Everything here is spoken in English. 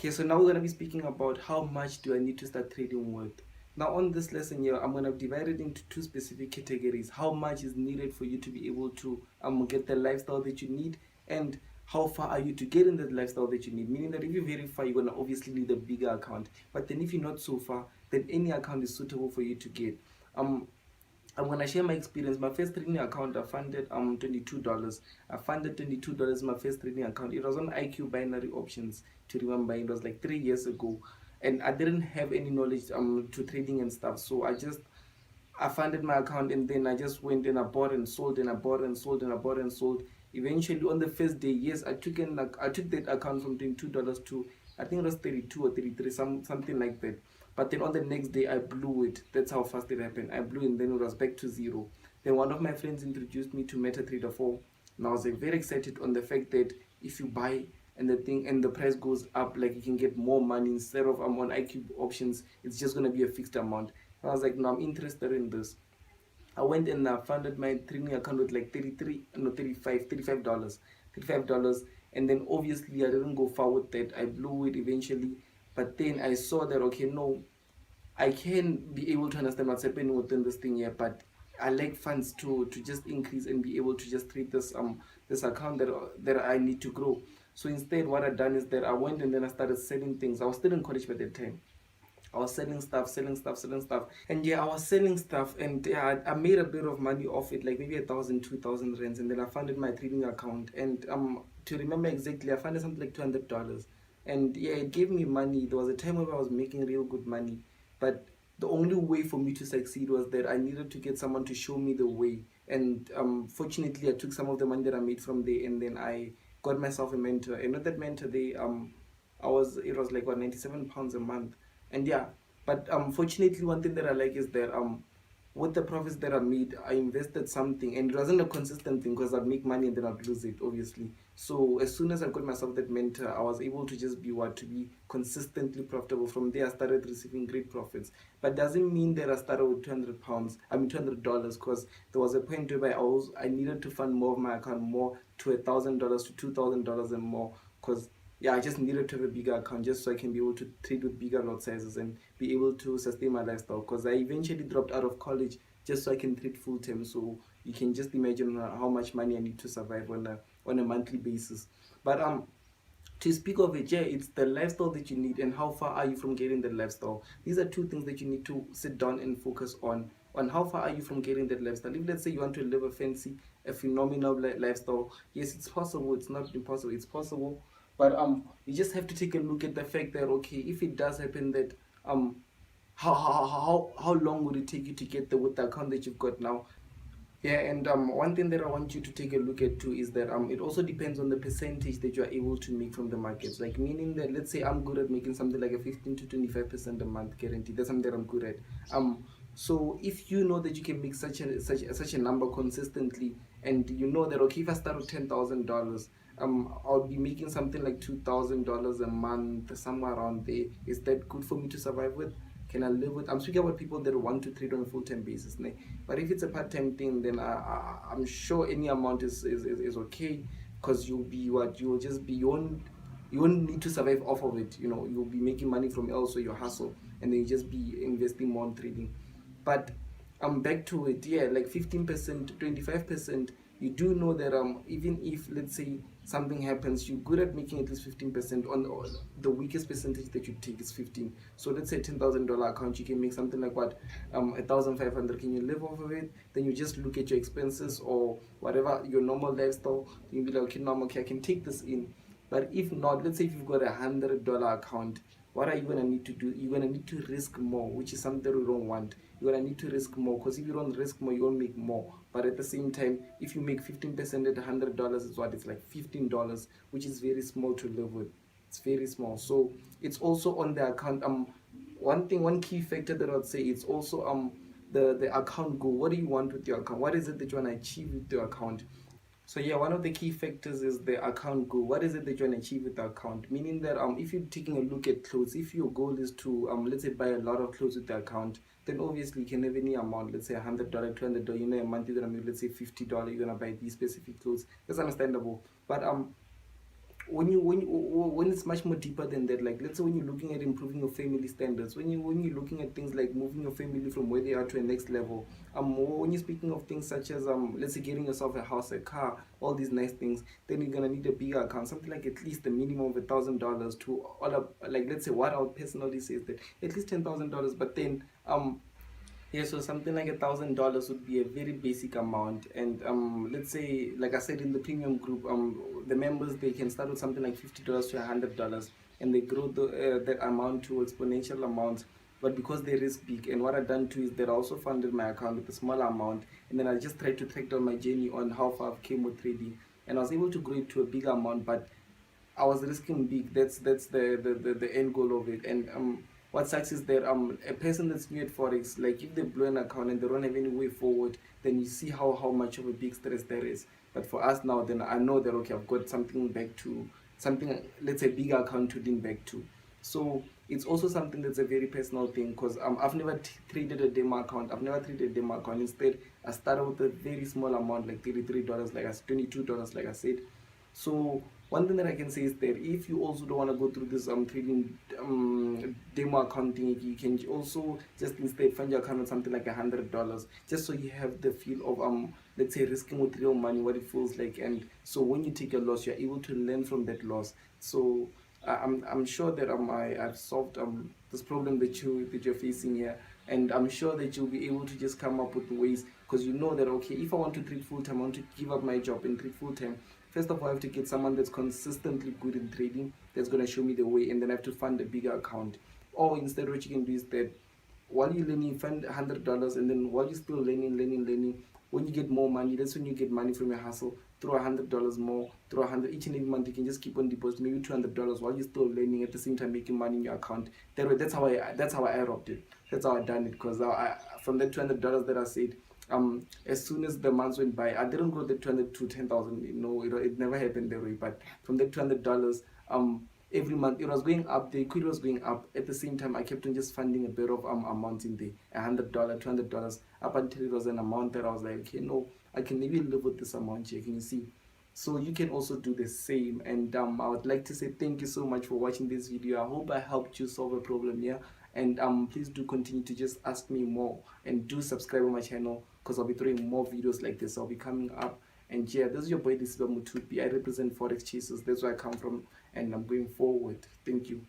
Okay, so now we're gonna be speaking about how much do I need to start trading with. Now on this lesson here, I'm gonna divide it into two specific categories. How much is needed for you to be able to get the lifestyle that you need, and how far are you to get in that lifestyle that you need. Meaning that if you're very far, you're gonna obviously need a bigger account. But then if you're not so far, then any account is suitable for you to get. Um I'm gonna share my experience. My first trading account, I funded $22. I funded $22 my first trading account. It was on IQ binary options, to remember. It was like 3 years ago, and I didn't have any knowledge to trading and stuff. So I funded my account, and then I just went and I bought and sold and I bought and sold and I bought and sold. Eventually, on the first day, yes, I took that account from $22 to, I think it was 32 or 33, something like that. But then on the next day, I blew it. That's how fast it happened. I blew, and then it was back to zero. Then one of my friends introduced me to MetaTrader 4, and I was like, very excited on the fact that if you buy and the price goes up, like you can get more money instead of on IQ options. It's just gonna be a fixed amount. I was like, no, I'm interested in this. I went and funded my trading account with like 33, no, $35, $35. And then obviously I didn't go far with that. I blew it eventually. But then I saw that, okay, no, I can be able to understand what's happening within this thing here, but I like funds to just increase and be able to just treat this account that I need to grow. So instead, what I done is that I went and then I started selling things. I was still in college by that time. I was selling stuff, selling stuff, selling stuff, and yeah, I was selling stuff, and yeah, I made a bit of money off it, like maybe 1,000, 2,000 rands, and then I funded my trading account, and to remember exactly, I funded something like $200, and yeah, it gave me money. There was a time where I was making real good money, but the only way for me to succeed was that I needed to get someone to show me the way, and fortunately, I took some of the money that I made from there, and then I got myself a mentor, and with that mentor, it was like what, £97 a month. And yeah, but fortunately, one thing that I like is that with the profits that I made, I invested something, and it wasn't a consistent thing because I'd make money and then I'd lose it, obviously. So as soon as I got myself that mentor, I was able to just to be consistently profitable. From there, I started receiving great profits. But doesn't mean that I started with £200. I mean $200, because there was a point where I needed to fund more of my account, more to $1,000 to $2,000 and more, because yeah, I just needed to have a bigger account just so I can be able to trade with bigger lot sizes and be able to sustain my lifestyle. Because I eventually dropped out of college just so I can trade full time. So you can just imagine how much money I need to survive on a monthly basis. But to speak of it, yeah, it's the lifestyle that you need and how far are you from getting that lifestyle. These are two things that you need to sit down and focus on how far are you from getting that lifestyle. If let's say you want to live a fancy, a phenomenal lifestyle, yes, it's possible. It's not impossible, it's possible. But you just have to take a look at the fact that, okay, if it does happen, that how long would it take you to get there with the account that you've got now. Yeah, and one thing that I want you to take a look at too is that it also depends on the percentage that you are able to make from the markets. Like, meaning that, let's say I'm good at making something like a 15 to 25% a month guarantee. That's something that I'm good at. So if you know that you can make such a number consistently, and you know that, okay, if I start with $10,000, I'll be making something like $2,000 a month, somewhere around there. Is that good for me to survive with? Can I live with? I'm speaking about people that want to trade on a full-time basis, né? But if it's a part-time thing, then I'm sure any amount is okay, because you'll just be you won't need to survive off of it. You'll be making money from elsewhere, your hustle, and then you just be investing more in trading. But I'm back to it, yeah, like 15%, 25%. You do know that even if, let's say, something happens, you're good at making at least 15%. On the weakest percentage that you take is 15. So let's say $10,000 account, you can make something like what, 1,500. Can you live off of it? Then you just look at your expenses or whatever your normal lifestyle. You'll be like, okay, no, I'm okay, I can take this in. But if not, let's say if you've got $100 account, what are you gonna need to do? You're gonna need to risk more, which is something we don't want. You're gonna need to risk more, because if you don't risk more, you won't make more. But at the same time, if you make 15% at $100, is what, it's like $15, which is very small to live with. It's very small. So it's also on the account. One key factor that I'd say, it's also the account goal. What do you want with your account? What is it that you want to achieve with your account? So yeah, one of the key factors is the account goal. What is it that you want to achieve with the account? Meaning that if you're taking a look at clothes, if your goal is to let's say buy a lot of clothes with the account, then obviously you can have any amount. Let's say $100, $200. A month you're gonna make, let's say $50. You're gonna buy these specific clothes. That's understandable. But when it's much more deeper than that, like let's say when you're looking at improving your family standards, when you're looking at things like moving your family from where they are to a next level, when you're speaking of things such as let's say getting yourself a house, a car, all these nice things, then you're gonna need a bigger account, something like at least a minimum of $1,000 to all up, like let's say what I would personally say is that at least $10,000. But then yeah, so something like $1,000 would be a very basic amount, and let's say, like I said in the premium group, the members, they can start with something like $50 to $100, and they grow that amount to exponential amounts. But because they risk big, and what I've done too is that I also funded my account with a small amount, and then I just tried to track down my journey on how far I've came with trading, and I was able to grow it to a big amount, but I was risking big. That's the end goal of it. And what sucks is that a person that's new at forex, like if they blow an account and they don't have any way forward, then you see how much of a big stress there is. But for us now, then I know that okay, I've got something back to something, let's say bigger account to lean back to. So it's also something that's a very personal thing, because I've never traded a demo account. I've never traded a demo account. Instead, I started with a very small amount, like $33, like I $22, like I said. So one thing that I can say is that if you also don't want to go through this trading demo accounting, you can also just instead fund your account with something like $100, just so you have the feel of let's say risking with real money, what it feels like, and so when you take a loss, you're able to learn from that loss. So I'm sure that I've solved this problem that you're facing here, and I'm sure that you'll be able to just come up with ways, because you know that okay, if I want to trade full time, I want to give up my job and trade full time. First of all, I have to get someone that's consistently good in trading, that's gonna show me the way, and then I have to fund a bigger account. Or instead, what you can do is that while you're learning, fund $100, and then while you're still learning, when you get more money, that's when you get money from your hustle. Throw $100 more, throw 100 each and every month. You can just keep on depositing maybe $200 while you're still learning, at the same time making money in your account. That way, that's how I robbed it. That's how I done it, because from that $200 that I said, as soon as the months went by, I didn't grow the 200 to 10,000. It never happened that way. But from that $200, every month it was going up, the equity was going up. At the same time, I kept on just funding a bit of amount in there, $100, $200, up until it was an amount that I was like, okay, no, I can maybe live with this amount here. Can you see? So you can also do the same. And I would like to say thank you so much for watching this video. I hope I helped you solve a problem here. And please do continue to just ask me more, and do subscribe on my channel, because I'll be throwing more videos like this. I'll be coming up. And yeah, this is your boy Lesiba Mothupi. I represent Forex Chasers. That's where I come from, and I'm going forward. Thank you.